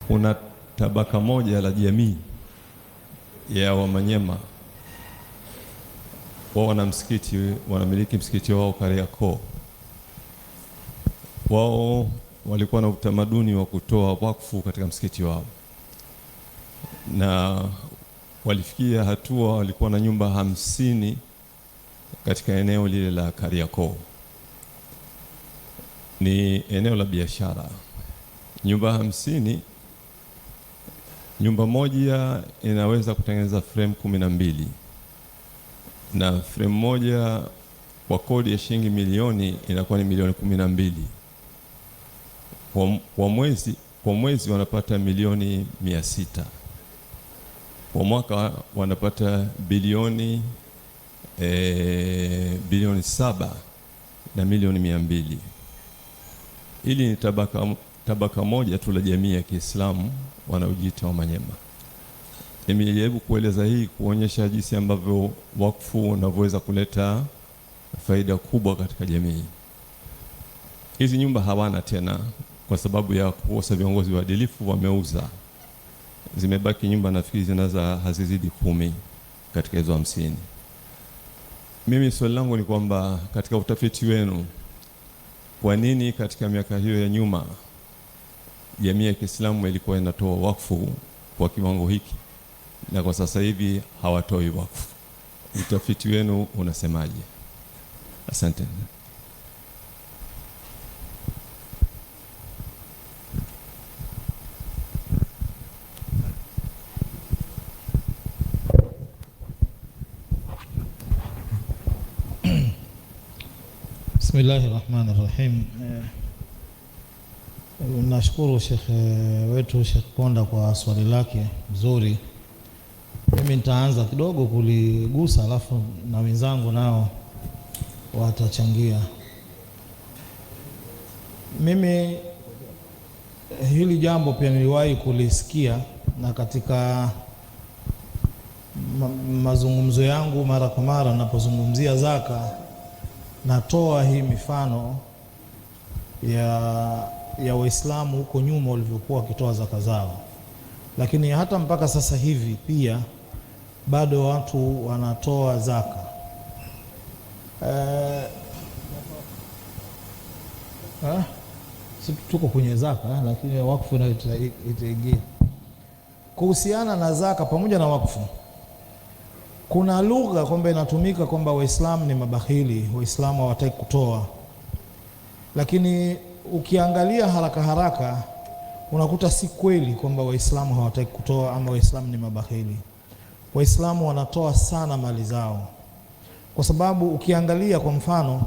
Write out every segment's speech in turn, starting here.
kuna tabaka moja la jamii ya Wamanyema, wao wana msikiti, wanamiliki msikiti wao Kariakoo. Wao walikuwa na utamaduni wa kutoa wakfu katika msikiti wao, na walifikia hatua walikuwa na nyumba 50 katika eneo lile la Kariakoo. Ni eneo la biashara. Nyumba 50, nyumba moja inaweza kutengeneza frame 12, na frame moja kwa kodi ya shilingi milioni inakuwa ni milioni 12. Kwa mwezi wanapata milioni 600. Kwa mwaka wanapata bilioni 7 na milioni 200. Hili ni tabaka moja tu la jamii ya Kiislamu wanaojiita Wamanyema. Nimejaribu kueleza hii kuonyesha jinsi ambavyo wakfu unavyoweza kuleta faida kubwa katika jamii. Hizi nyumba hawana tena kwa sababu ya kukosa viongozi waadilifu, wameuza. Zimebaki nyumba nafikiri zinaza hazizidi 10 katika hizo 50. Mimi swali langu ni kwamba katika utafiti wenu, kwa nini katika miaka hiyo ya nyuma jamii ya Kiislamu ilikuwa inatoa wakfu kwa kiwango hiki na kwa sasa hivi hawatoi wakfu? Utafiti wenu unasemaje? Asante. Bismillahirrahmanirrahim. Nashukuru Sheikh wetu Sheikh Ponda kwa swali lake nzuri. Mimi nitaanza kidogo kuligusa, alafu na wenzangu nao watachangia. Mimi hili jambo pia niliwahi kulisikia, na katika mazungumzo yangu mara kwa mara ninapozungumzia zaka natoa hii mifano ya Waislamu huko nyuma walivyokuwa wakitoa zaka zao, lakini hata mpaka sasa hivi pia bado watu wanatoa zaka. Tuko kwenye zaka, lakini wakfu itaingia kuhusiana na zaka pamoja na wakfu. Kuna lugha kwamba inatumika kwamba Waislamu ni mabakhili, Waislamu hawataki kutoa, lakini ukiangalia haraka haraka unakuta si kweli kwamba Waislamu hawataki kutoa ama Waislamu ni mabakhili. Waislamu wanatoa sana mali zao, kwa sababu ukiangalia kwa mfano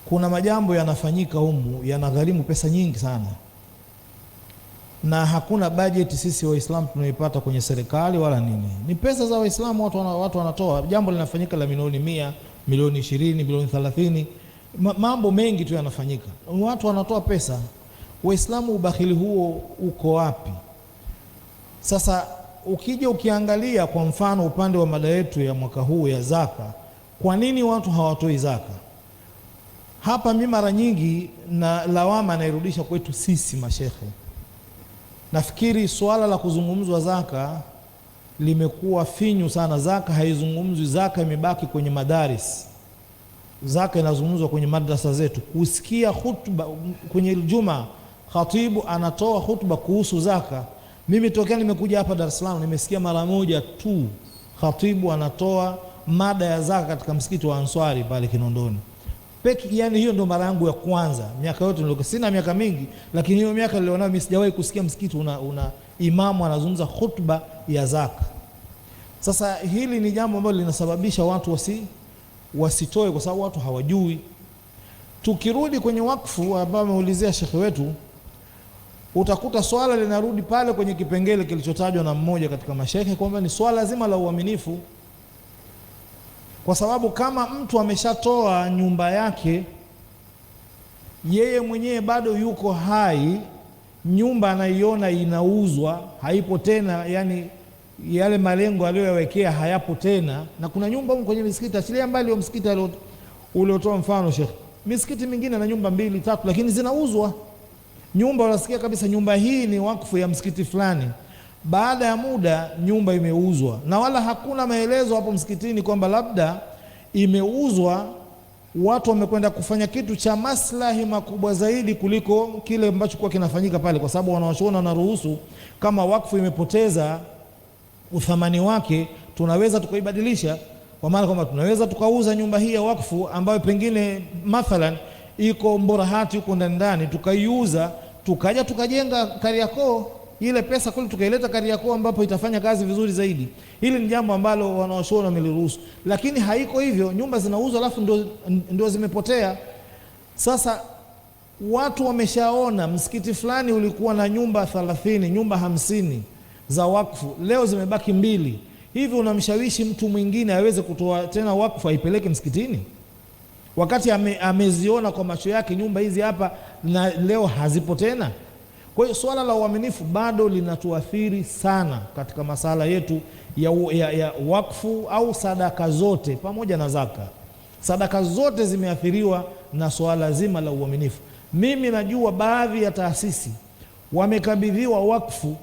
kuna majambo yanafanyika humu yanagharimu pesa nyingi sana, na hakuna bajeti sisi Waislamu tunaipata kwenye serikali wala nini. Ni pesa za Waislamu, watu wanatoa. Jambo linafanyika la milioni 100, milioni 20, milioni 30, mambo mengi tu yanafanyika, watu wanatoa pesa. Waislamu ubakhili huo uko wapi? Sasa ukija ukiangalia kwa mfano upande wa mada yetu ya mwaka huu ya zaka, kwa nini watu hawatoi zaka? Hapa mimi mara nyingi na lawama nairudisha kwetu sisi mashekhe. Nafikiri swala la kuzungumzwa zaka limekuwa finyu sana. Zaka haizungumzwi, zaka imebaki kwenye madaris. Zaka inazungumzwa kwenye madrasa zetu. Kusikia hutuba kwenye Ijumaa, khatibu anatoa hutuba kuhusu zaka. Mimi tokea nimekuja hapa Dar es Salaam nimesikia mara moja tu khatibu anatoa mada ya zaka katika msikiti wa Answari pale Kinondoni. Yani hiyo ndo mara yangu ya kwanza. Miaka yote nilikuwa sina miaka mingi, lakini hiyo miaka nilionao mimi sijawahi kusikia msikiti una imamu anazungumza hutuba ya zaka. Sasa hili ni jambo ambalo linasababisha watu wasitoe kwa sababu watu hawajui. Tukirudi kwenye wakfu ambao ameulizia shekhe wetu, utakuta swala linarudi pale kwenye kipengele kilichotajwa na mmoja katika mashekhe kwamba ni swala zima la uaminifu. Kwa sababu kama mtu ameshatoa nyumba yake, yeye mwenyewe bado yuko hai, nyumba anaiona inauzwa, haipo tena, yani yale malengo aliyoyawekea hayapo tena. Na kuna nyumba huko kwenye misikiti, achilia mbali wa msikiti uliotoa mfano Sheikh, misikiti mingine na nyumba 2, 3 lakini zinauzwa. Nyumba unasikia kabisa nyumba hii ni wakfu ya msikiti fulani, baada ya muda nyumba imeuzwa, na wala hakuna maelezo hapo msikitini kwamba labda imeuzwa, watu wamekwenda kufanya kitu cha maslahi makubwa zaidi kuliko kile ambacho kwa kinafanyika pale, kwa sababu wanawachuoni wanaruhusu kama wakfu imepoteza uthamani wake, tunaweza tukaibadilisha, kwa maana kwamba tunaweza tukauza nyumba hii ya wakfu ambayo pengine mathalan iko Mborahati huko ndani, tukaiuza tukaja tukajenga Kariakoo, ile pesa kule tukaileta Kariakoo ambapo itafanya kazi vizuri zaidi. Hili ni jambo ambalo wanawachuoni wameliruhusu, lakini haiko hivyo. Nyumba zinauzwa alafu ndio zimepotea. Sasa watu wameshaona msikiti fulani ulikuwa na nyumba 30, nyumba 50 za wakfu, leo zimebaki 2. Hivi unamshawishi mtu mwingine aweze kutoa tena wakfu aipeleke msikitini wakati ameziona kwa macho yake nyumba hizi hapa na leo hazipo tena? Kwa hiyo swala la uaminifu bado linatuathiri sana katika masala yetu ya wakfu au sadaka zote pamoja na zaka. Sadaka zote zimeathiriwa na swala zima la uaminifu. Mimi najua baadhi ya taasisi wamekabidhiwa wakfu,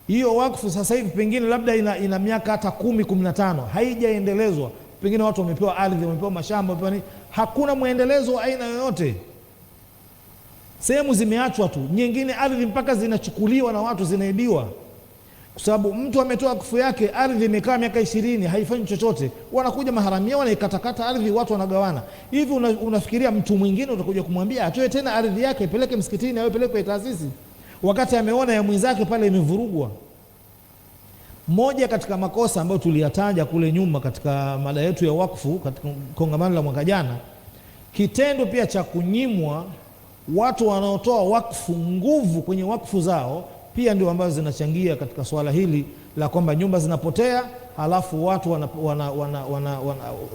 hiyo wakfu sasa hivi pengine labda ina miaka hata 10-15 haijaendelezwa, pengine watu wamepewa ardhi, wamepewa mashamba, wamepewa nini, hakuna muendelezo wa aina yoyote. Sehemu zimeachwa tu, nyingine ardhi mpaka zinachukuliwa na watu, zinaibiwa, kwa sababu mtu ametoa wakfu yake, ardhi imekaa miaka 20 haifanyi chochote, wanakuja maharamia wanaikatakata ardhi, watu wanagawana. Hivi unafikiria mtu mwingine utakuja kumwambia atoe tena ardhi yake ipeleke msikitini au ipeleke taasisi wakati ameona ya mwenzake pale imevurugwa? Moja katika makosa ambayo tuliyataja kule nyuma katika mada yetu ya wakfu katika kongamano la mwaka jana, kitendo pia cha kunyimwa watu wanaotoa wakfu nguvu kwenye wakfu zao, pia ndio ambazo zinachangia katika swala hili la kwamba nyumba zinapotea, halafu watu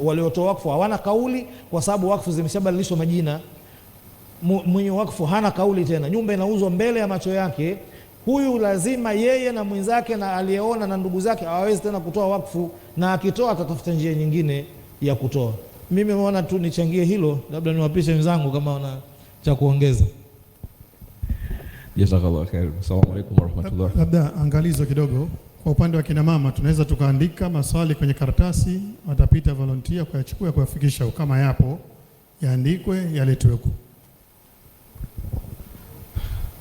waliotoa wakfu hawana kauli, kwa sababu wakfu zimeshabadilishwa majina. Mwenye wakfu hana kauli tena, nyumba inauzwa mbele ya macho yake. Huyu lazima yeye na mwenzake na aliyeona na ndugu zake hawawezi tena kutoa wakfu, na akitoa atatafuta njia nyingine ya kutoa. Mimi naona tu nichangie hilo, labda niwapishe wenzangu kama wana cha kuongeza. Jazakallah khair. Asalamu alaykum warahmatullahi. Labda angalizo kidogo kwa upande wa kina mama, tunaweza tukaandika maswali kwenye karatasi, watapita volunteer kuyachukua kuyafikisha, kama yapo yaandikwe yaletwe huko.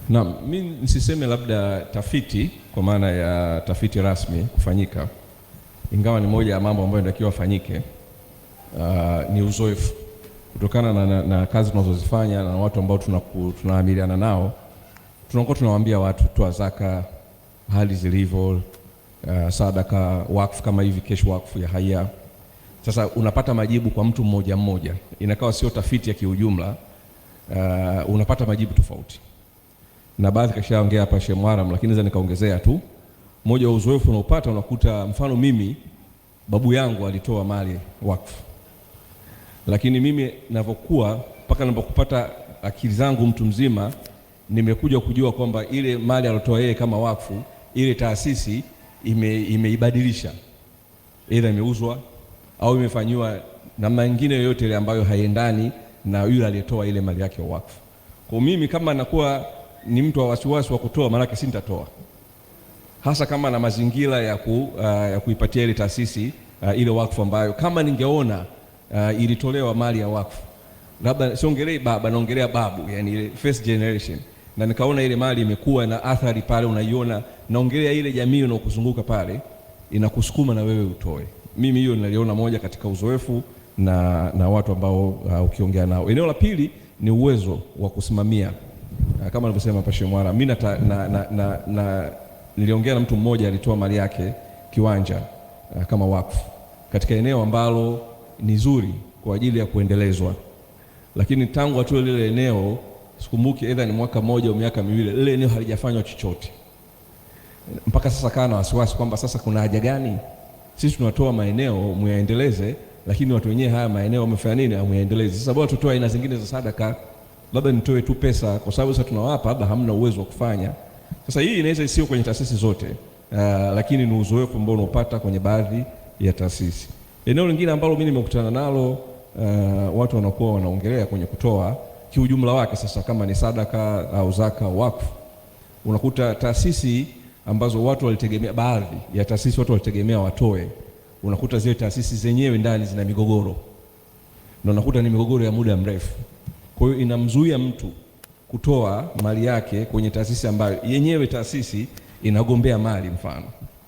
Naam, mimi nisiseme labda tafiti kwa maana ya tafiti rasmi kufanyika, ingawa ni moja ya mambo ambayo inatakiwa fanyike. Ni uzoefu kutokana na kazi tunazozifanya na watu ambao tunaamiliana nao. Tunakuwa tunawaambia watu toa zaka hali zilivyo, sadaka, wakfu kama hivi, kesho wakfu ya haya. Sasa unapata majibu kwa mtu mmoja mmoja, inakawa sio tafiti ya kiujumla. Unapata majibu tofauti, na baadhi kashaongea hapa Sheikh Muharram, lakini naweza nikaongezea tu moja wa uzoefu unaopata. Unakuta mfano mimi babu yangu alitoa mali wakfu, lakini mimi ninapokuwa mpaka ninapopata akili zangu mtu mzima, nimekuja kujua kwamba ile mali aliyotoa yeye kama wakfu, ile taasisi imeibadilisha, aidha imeuzwa au imefanywa namna nyingine yoyote ile ambayo haiendani na yule aliyetoa ile mali yake ya wakfu. Kwa mimi kama nakuwa ni mtu wa wasiwasi wa kutoa, maana yake sitatoa, hasa kama na mazingira ya kuipatia ile taasisi ile wakfu ambayo kama ningeona ilitolewa mali ya wakfu, labda siongelee baba, naongelea babu, yani ile first generation, na nikaona ile mali imekuwa na athari pale, unaiona, naongelea ile jamii inayokuzunguka pale, inakusukuma na wewe utoe. Mimi hiyo niliona moja katika uzoefu na watu ambao ukiongea nao. Eneo la pili ni uwezo wa kusimamia, kama nilivyosema hapa Sheikh Muharram. Mimi niliongea na mtu mmoja alitoa mali yake kiwanja kama wakfu katika eneo ambalo ni zuri kwa ajili ya kuendelezwa, lakini tangu atoe lile eneo, sikumbuki aidha ni mwaka mmoja au miaka miwili, lile eneo halijafanywa chochote. Mpaka sasa kana wasiwasi kwamba sasa kuna haja gani sisi tunatoa maeneo muyaendeleze, lakini watu wenyewe haya maeneo wamefanya nini amuyaendeleze? Sasa bora tutoe aina zingine za sadaka, labda nitoe tu pesa kwa sababu sasa tunawapa, labda hamna uwezo wa kufanya. Sasa hii inaweza isiyo kwenye taasisi zote, lakini ni uzoefu ambao unapata kwenye baadhi ya taasisi. Eneo lingine ambalo mimi nimekutana nalo watu wanakuwa wanaongelea kwenye kutoa kiujumla wake. Sasa kama ni sadaka au zaka, wakfu, unakuta taasisi ambazo watu walitegemea, baadhi ya taasisi watu walitegemea watoe, unakuta zile taasisi zenyewe ndani zina migogoro, na unakuta ni migogoro ya muda mrefu. Kwa hiyo inamzuia mtu kutoa mali yake kwenye taasisi ambayo yenyewe taasisi inagombea mali mfano,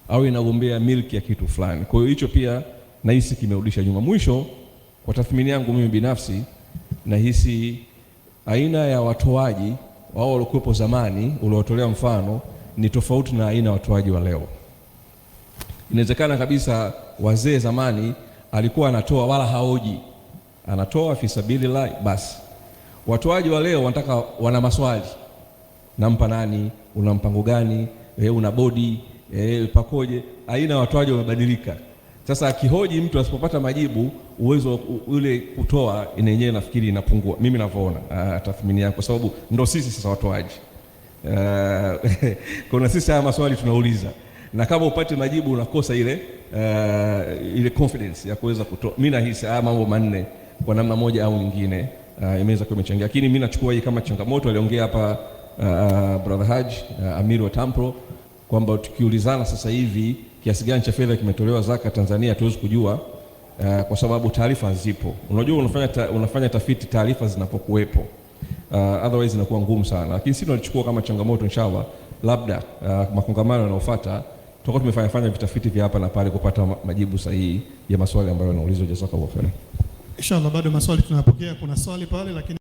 au inagombea milki ya kitu fulani. Kwa hiyo hicho pia nahisi kimerudisha nyuma. Mwisho, kwa tathmini yangu mimi binafsi, nahisi aina ya watoaji wao waliokuwepo zamani uliotolea mfano ni tofauti na aina ya watoaji wa leo. Inawezekana kabisa wazee zamani alikuwa anatoa wala haoji, anatoa fisabilillah basi. Watoaji wa leo wanataka, wana maswali, nampa nani, una mpango gani, una bodi, pakoje. Aina ya watoaji wamebadilika. Sasa akihoji mtu asipopata majibu, uwezo ule kutoa yenyewe nafikiri inapungua, mimi ninavyoona tathmini yangu, kwa sababu ndo sisi sasa watoaji. Kuna sisi haya maswali tunauliza, na kama upate majibu unakosa ile confidence ya kuweza kutoa. Mimi nahisi haya mambo manne kwa namna moja au nyingine imeweza kumechangia, lakini mimi nachukua hii kama changamoto. Aliongea hapa brother Haji Amir wa Tampro kwamba tukiulizana sasa hivi kiasi gani cha fedha kimetolewa zaka Tanzania, tuwezi kujua kwa sababu taarifa zipo. Unajua unafanya tafiti taarifa zinapokuwepo, otherwise inakuwa ngumu sana. Lakini sisi tunachukua kama changamoto, inshallah labda makongamano yanayofuata tutakuwa tumefanya vitafiti vya hapa na pale kupata majibu sahihi ya maswali ambayo yanaulizwa. Jazakallahu khairan. Inshallah bado maswali tunapokea, kuna swali pale lakini